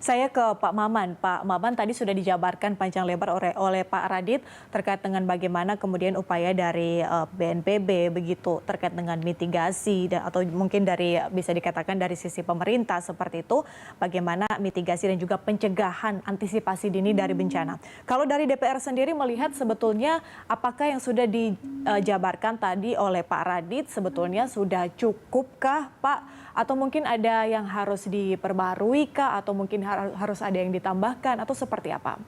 Saya ke Pak Maman. Pak Maman tadi sudah dijabarkan panjang lebar oleh Pak Radit terkait dengan bagaimana kemudian upaya dari BNPB begitu terkait dengan mitigasi atau mungkin dari bisa dikatakan dari sisi pemerintah seperti itu, bagaimana mitigasi dan juga pencegahan antisipasi dini dari bencana. Kalau dari DPR sendiri melihat sebetulnya apakah yang sudah dijabarkan tadi oleh Pak Radit sebetulnya sudah cukupkah Pak? Atau mungkin ada yang harus diperbarui kah? Atau mungkin harus ada yang ditambahkan? Atau seperti apa?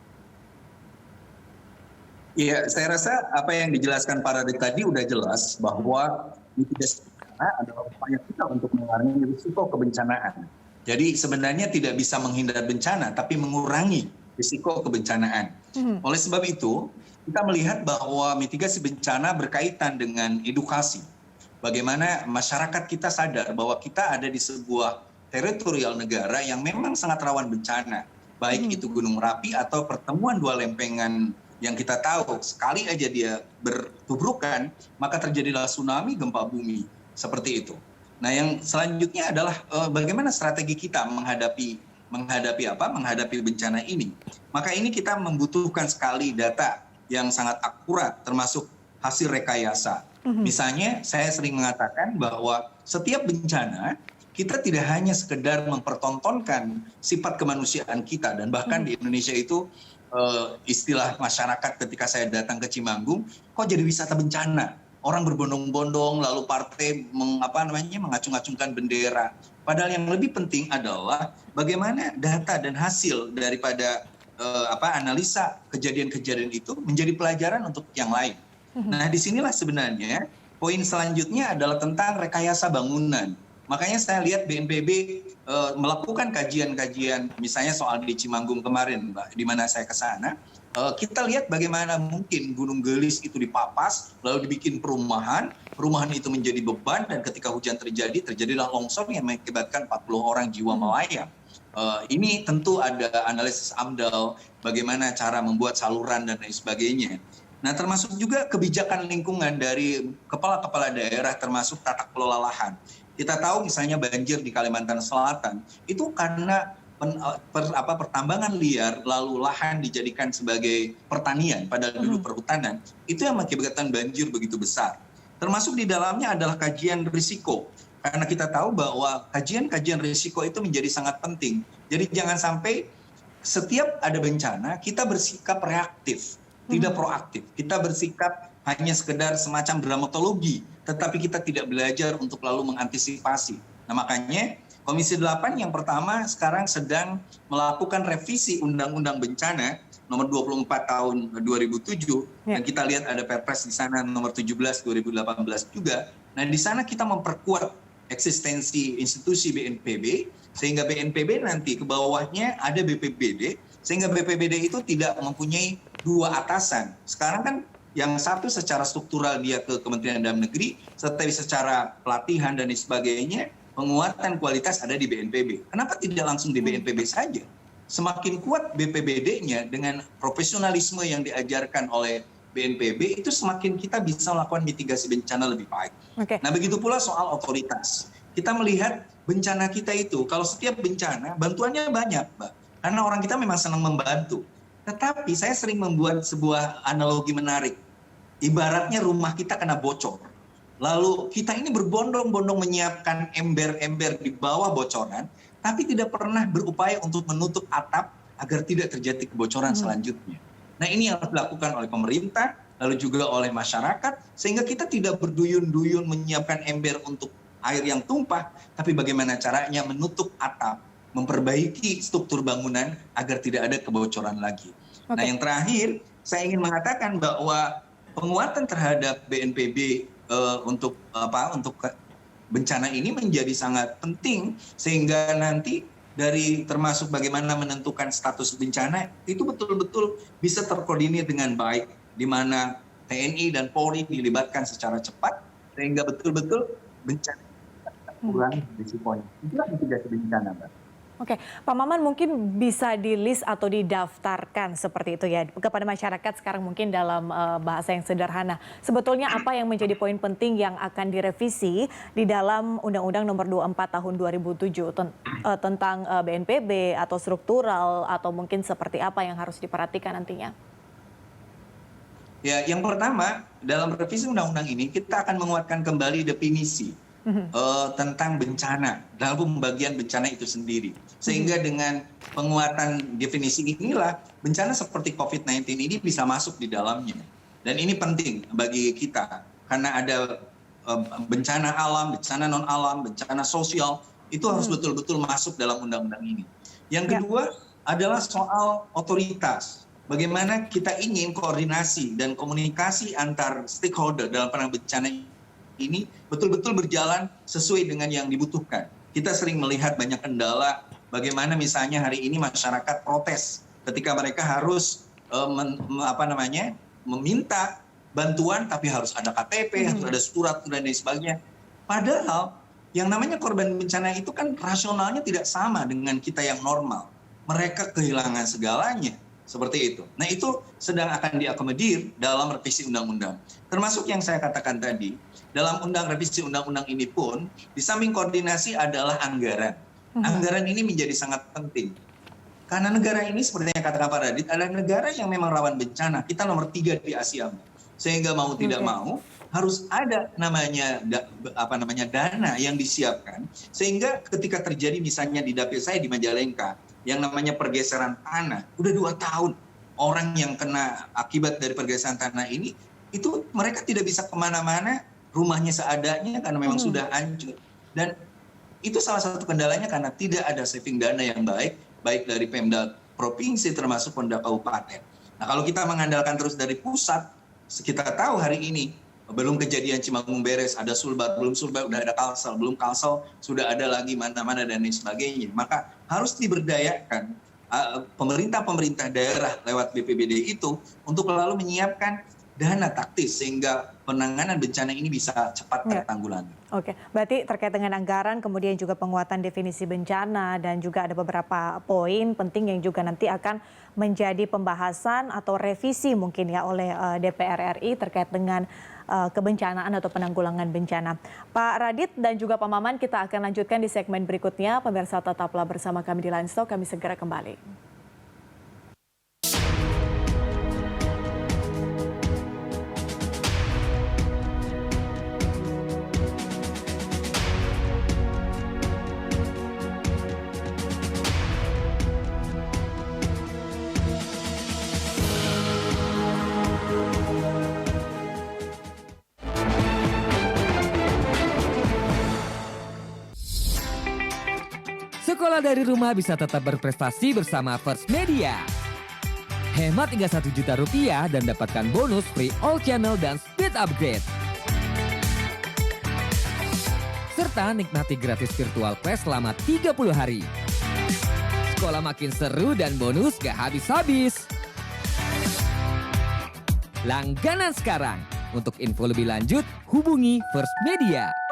Iya, saya rasa apa yang dijelaskan Pak Radit tadi udah jelas bahwa mitigasi bencana adalah upaya kita untuk mengurangi risiko kebencanaan. Jadi sebenarnya tidak bisa menghindar bencana, tapi mengurangi risiko kebencanaan. Oleh sebab itu, kita melihat bahwa mitigasi bencana berkaitan dengan edukasi. Bagaimana masyarakat kita sadar bahwa kita ada di sebuah teritorial negara yang memang sangat rawan bencana. Baik itu Gunung Merapi atau pertemuan dua lempengan yang kita tahu sekali aja dia bertubrukan, maka terjadilah tsunami, gempa bumi, seperti itu. Nah, yang selanjutnya adalah bagaimana strategi kita menghadapi bencana ini. Maka ini kita membutuhkan sekali data yang sangat akurat, termasuk hasil rekayasa. Misalnya saya sering mengatakan bahwa setiap bencana kita tidak hanya sekedar mempertontonkan sifat kemanusiaan kita, dan bahkan di Indonesia itu istilah masyarakat ketika saya datang ke Cimanggung, kok jadi wisata bencana? Orang berbondong-bondong lalu partai mengacung-acungkan bendera. Padahal yang lebih penting adalah bagaimana data dan hasil daripada analisa kejadian-kejadian itu menjadi pelajaran untuk yang lain. Nah, disinilah sebenarnya poin selanjutnya adalah tentang rekayasa bangunan. Makanya saya lihat BNPB melakukan kajian-kajian, misalnya soal di Cimanggung kemarin, Mbak, di mana saya ke sana. Kita lihat bagaimana mungkin Gunung Gelis itu dipapas, lalu dibikin perumahan itu menjadi beban, dan ketika hujan terjadilah longsor yang mengakibatkan 40 orang jiwa melayang. Ini tentu ada analisis AMDAL, bagaimana cara membuat saluran dan lain sebagainya. Nah, termasuk juga kebijakan lingkungan dari kepala-kepala daerah, termasuk tata kelola lahan. Kita tahu misalnya banjir di Kalimantan Selatan itu karena pertambangan liar, lalu lahan dijadikan sebagai pertanian padahal dulu perhutanan, itu yang mengakibatkan banjir begitu besar. Termasuk di dalamnya adalah kajian risiko, karena kita tahu bahwa kajian risiko itu menjadi sangat penting. Jadi jangan sampai setiap ada bencana kita bersikap reaktif, tidak proaktif. Kita bersikap hanya sekedar semacam dramatologi, tetapi kita tidak belajar untuk lalu mengantisipasi. Nah, makanya Komisi 8 yang pertama sekarang sedang melakukan revisi Undang-Undang Bencana nomor 24 tahun 2007, dan kita lihat ada Perpres di sana nomor 17 2018 juga. Nah, di sana kita memperkuat eksistensi institusi BNPB, sehingga BNPB nanti ke bawahnya ada BPBD, sehingga BPBD itu tidak mempunyai dua atasan. Sekarang kan yang satu secara struktural dia ke Kementerian Dalam Negeri, tetapi secara pelatihan dan sebagainya, penguatan kualitas ada di BNPB. Kenapa tidak langsung di BNPB saja? Semakin kuat BPBD-nya dengan profesionalisme yang diajarkan oleh BNPB, itu semakin kita bisa melakukan mitigasi bencana lebih baik. Nah, begitu pula soal otoritas. Kita melihat bencana kita itu, kalau setiap bencana, bantuannya banyak, Mbak. Karena orang kita memang senang membantu. Tetapi saya sering membuat sebuah analogi menarik. Ibaratnya rumah kita kena bocor. Lalu kita ini berbondong-bondong menyiapkan ember-ember di bawah bocoran, tapi tidak pernah berupaya untuk menutup atap agar tidak terjadi kebocoran selanjutnya. Nah, ini yang harus dilakukan oleh pemerintah, lalu juga oleh masyarakat, sehingga kita tidak berduyun-duyun menyiapkan ember untuk air yang tumpah, tapi bagaimana caranya menutup atap, memperbaiki struktur bangunan agar tidak ada kebocoran lagi. Nah, yang terakhir, saya ingin mengatakan bahwa penguatan terhadap BNPB untuk bencana ini menjadi sangat penting, sehingga nanti dari termasuk bagaimana menentukan status bencana itu betul-betul bisa terkoordinir dengan baik, di mana TNI dan Polri dilibatkan secara cepat, sehingga betul-betul bencana kurang risikonya. Itulah mitigasi bencana, Mbak. Oke, Pak Maman mungkin bisa di-list atau didaftarkan seperti itu ya kepada masyarakat sekarang mungkin dalam bahasa yang sederhana. Sebetulnya apa yang menjadi poin penting yang akan direvisi di dalam Undang-Undang Nomor 24 Tahun 2007 tentang BNPB atau struktural atau mungkin seperti apa yang harus diperhatikan nantinya? Ya, yang pertama dalam revisi undang-undang ini kita akan menguatkan kembali definisi tentang bencana dalam pembagian bencana itu sendiri. Sehingga dengan penguatan definisi inilah bencana seperti COVID-19 ini bisa masuk di dalamnya. Dan ini penting bagi kita karena ada bencana alam, bencana non alam, bencana sosial itu harus betul-betul masuk dalam undang-undang ini. Yang kedua adalah soal otoritas. Bagaimana kita ingin koordinasi dan komunikasi antar stakeholder dalam penanganan bencana ini betul-betul berjalan sesuai dengan yang dibutuhkan. Kita sering melihat banyak kendala, bagaimana misalnya hari ini masyarakat protes ketika mereka harus meminta bantuan tapi harus ada KTP, harus ada surat dan lain sebagainya. Padahal yang namanya korban bencana itu kan rasionalnya tidak sama dengan kita yang normal. Mereka kehilangan segalanya. Seperti itu. Nah itu sedang akan diakomodir dalam revisi undang-undang. Termasuk yang saya katakan tadi, dalam revisi undang-undang ini pun, di samping koordinasi adalah anggaran. Anggaran ini menjadi sangat penting. Karena negara ini seperti yang katakan Pak Radit, adalah negara yang memang rawan bencana. Kita nomor 3 di Asia. Sehingga mau tidak mau, harus ada dana yang disiapkan. Sehingga ketika terjadi misalnya di dapil saya di Majalengka, yang namanya pergeseran tanah, udah 2 tahun orang yang kena akibat dari pergeseran tanah ini, itu mereka tidak bisa kemana-mana, rumahnya seadanya karena memang sudah hancur. Dan itu salah satu kendalanya karena tidak ada saving dana yang baik dari Pemda provinsi termasuk Pemda kabupaten. Nah kalau kita mengandalkan terus dari pusat, kita tahu hari ini, belum kejadian Cimanggung beres, ada Sulbar, belum Sulbar, udah ada Kalsel, belum Kalsel, sudah ada lagi mana-mana dan lain sebagainya. Maka harus diberdayakan pemerintah daerah lewat BPBD itu untuk lalu menyiapkan dana taktis sehingga penanganan bencana ini bisa cepat tertanggulangi. Oke, berarti terkait dengan anggaran, kemudian juga penguatan definisi bencana dan juga ada beberapa poin penting yang juga nanti akan menjadi pembahasan atau revisi mungkin ya oleh DPR RI terkait dengan kebencanaan atau penanggulangan bencana. Pak Radit dan juga Pak Maman, kita akan lanjutkan di segmen berikutnya. Pemirsa tetaplah bersama kami di Line Talk, kami segera kembali. Sekolah dari rumah bisa tetap berprestasi bersama First Media. Hemat hingga Rp1 juta dan dapatkan bonus free all channel dan speed upgrade. Serta nikmati gratis virtual class selama 30 hari. Sekolah makin seru dan bonus gak habis-habis. Langganan sekarang. Untuk info lebih lanjut, hubungi First Media.